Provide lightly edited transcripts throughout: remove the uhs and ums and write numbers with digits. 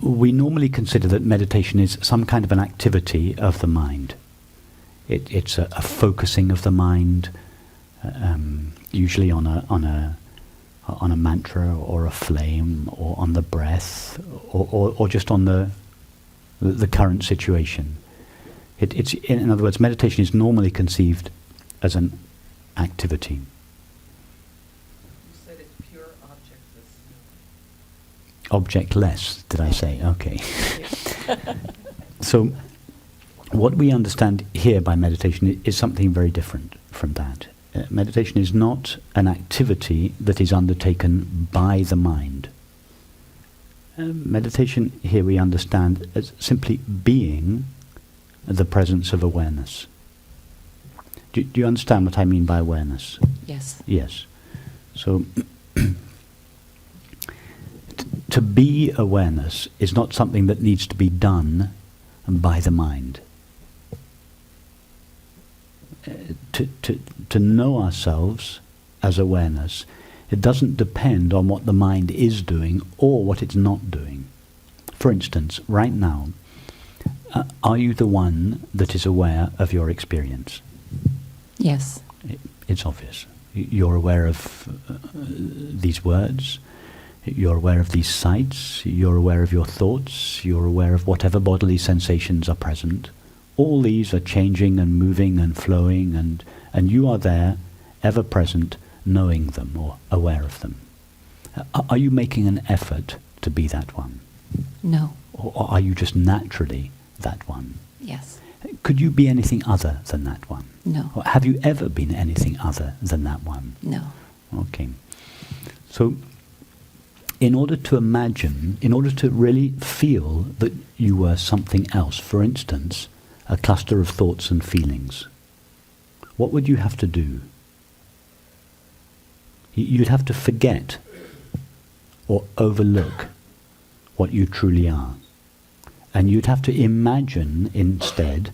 we normally consider that meditation is some kind of an activity of the mind. It's a focusing of the mind, usually on a mantra or a flame or on the breath or just on the current situation. It's in other words, meditation is normally conceived as an activity. You said it's pure objectless. Objectless, did I say? Okay. So, what we understand here by meditation is something very different from that. Meditation is not an activity that is undertaken by the mind. Meditation here we understand as simply being the presence of awareness. Do you understand what I mean by awareness? Yes. Yes. So, to be awareness is not something that needs to be done by the mind. To know ourselves as awareness, it doesn't depend on what the mind is doing or what it's not doing. For instance, right now, are you the one that is aware of your experience? Yes. It's obvious. You're aware of these words, you're aware of these sights, you're aware of your thoughts, you're aware of whatever bodily sensations are present. All these are changing and moving and flowing, and you are there, ever present, knowing them or aware of them. Are you making an effort to be that one? No. Or are you just naturally that one? Yes. Could you be anything other than that one? No. Or have you ever been anything other than that one? No. Okay. So, in order to imagine, in order to really feel that you were something else, for instance, a cluster of thoughts and feelings, what would you have to do? You'd have to forget or overlook what you truly are. And you'd have to imagine instead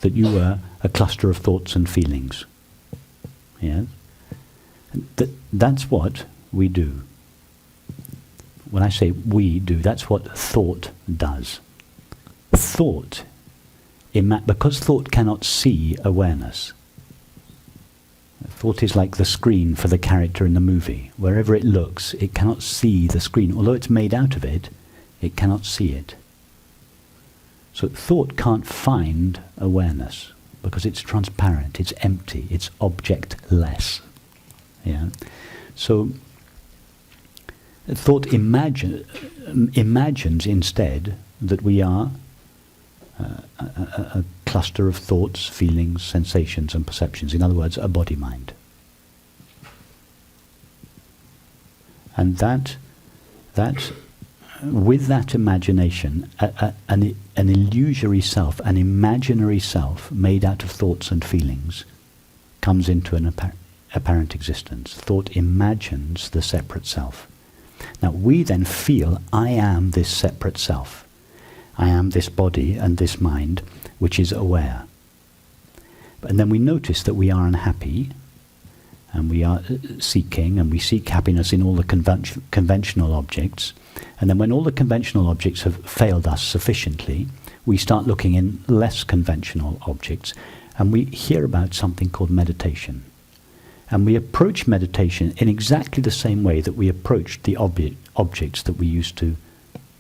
that you were a cluster of thoughts and feelings. Yes? That's what we do. When I say we do, that's what thought does. Thought, because thought cannot see awareness. Thought is like the screen for the character in the movie. Wherever it looks, it cannot see the screen. Although it's made out of it, it cannot see it. So thought can't find awareness because it's transparent, it's empty, it's objectless. Yeah. So thought imagines instead that we are a cluster of thoughts, feelings, sensations and perceptions. In other words, a body-mind. And that with that imagination, an illusory self, an imaginary self made out of thoughts and feelings comes into an apparent existence. Thought imagines the separate self. Now we then feel, I am this separate self. I am this body and this mind which is aware. And then we notice that we are unhappy and we are seeking, and we seek happiness in all the conventional objects. And then when all the conventional objects have failed us sufficiently, we start looking in less conventional objects, and we hear about something called meditation. And we approach meditation in exactly the same way that we approached the objects that we used to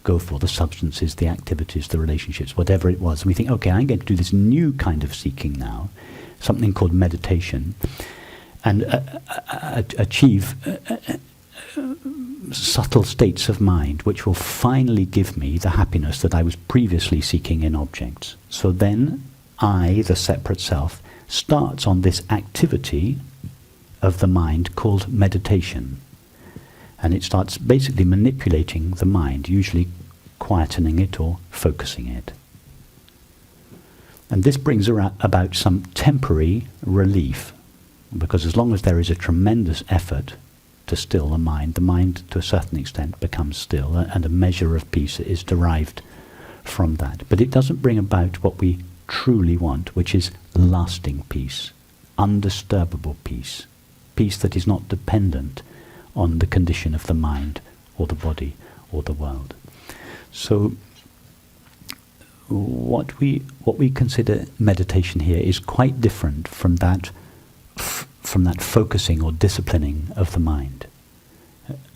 go for, the substances, the activities, the relationships, whatever it was. And we think, okay, I'm going to do this new kind of seeking now, something called meditation, and achieve subtle states of mind which will finally give me the happiness that I was previously seeking in objects. So then I, the separate self, starts on this activity of the mind called meditation. And it starts basically manipulating the mind, usually quietening it or focusing it. And this brings about some temporary relief, because as long as there is a tremendous effort to still the mind to a certain extent becomes still, and a measure of peace is derived from that. But it doesn't bring about what we truly want, which is lasting peace, undisturbable peace, peace that is not dependent on the condition of the mind or the body or the world. So what we consider meditation here is quite different from that focusing or disciplining of the mind.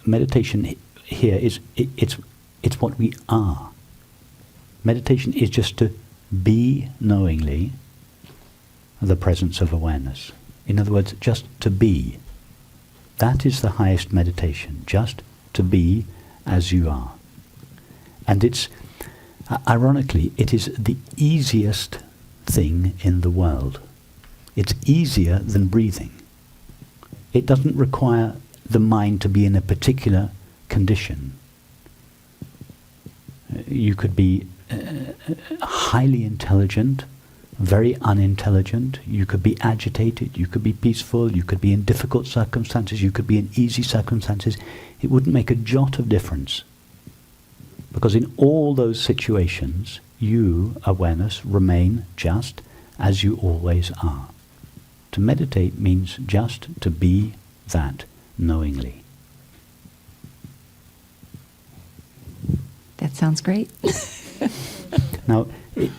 Meditation here is it's what we are. Meditation is just to be knowingly the presence of awareness. In other words, just to be. That is the highest meditation, just to be as you are. And it's, ironically, it is the easiest thing in the world. It's easier than breathing. It doesn't require the mind to be in a particular condition. You could be highly intelligent, very unintelligent. You could be agitated, you could be peaceful, you could be in difficult circumstances, you could be in easy circumstances. It wouldn't make a jot of difference. Because in all those situations, you, awareness, remain just as you always are. To meditate means just to be that knowingly. That sounds great. Now,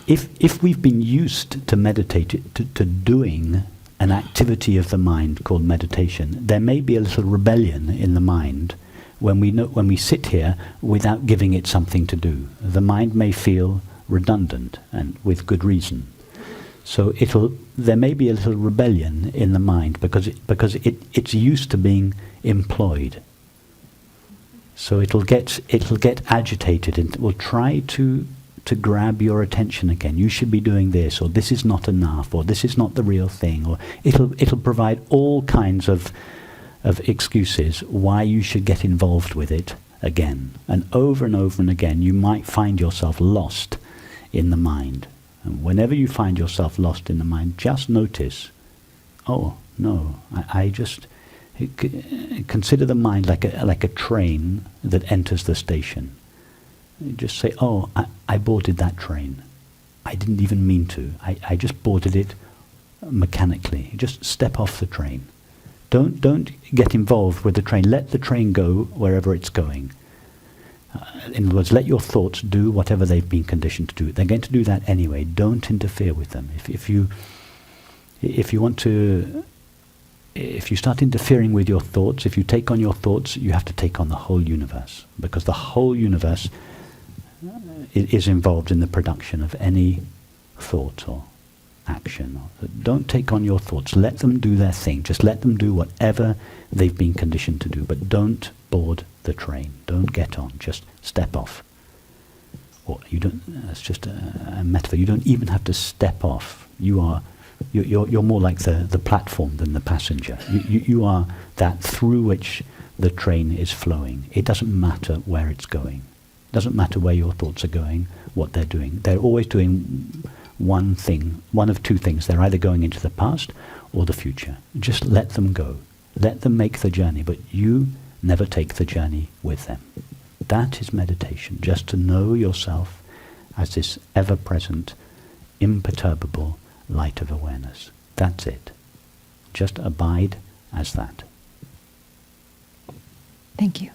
if we've been used to meditate, to doing an activity of the mind called meditation, there may be a little rebellion in the mind when we sit here without giving it something to do. The mind may feel redundant, and with good reason. So there may be a little rebellion in the mind because it's used to being employed. So it'll get agitated and will try to grab your attention again. You should be doing this, or this is not enough, or this is not the real thing, or it'll provide all kinds of excuses why you should get involved with it again. And over and again, you might find yourself lost in the mind. And whenever you find yourself lost in the mind, just notice, oh no, I just consider the mind like a train that enters the station. You just say, oh, I boarded that train. I didn't even mean to. I just boarded it mechanically. Just step off the train. Don't get involved with the train. Let the train go wherever it's going. In other words, let your thoughts do whatever they've been conditioned to do. They're going to do that anyway. Don't interfere with them. If you start interfering with your thoughts, if you take on your thoughts, you have to take on the whole universe, because the whole universe is involved in the production of any thought or action. Don't take on your thoughts. Let them do their thing. Just let them do whatever they've been conditioned to do. But don't board the train. Don't get on. Just step off. Or you don't. That's just a metaphor. You don't even have to step off. You're more like the platform than the passenger. You are that through which the train is flowing. It doesn't matter where it's going. It doesn't matter where your thoughts are going, what they're doing. They're always doing one thing, one of two things. They're either going into the past or the future. Just let them go. Let them make the journey, but you never take the journey with them. That is meditation, just to know yourself as this ever-present, imperturbable light of awareness. That's it. Just abide as that. Thank you.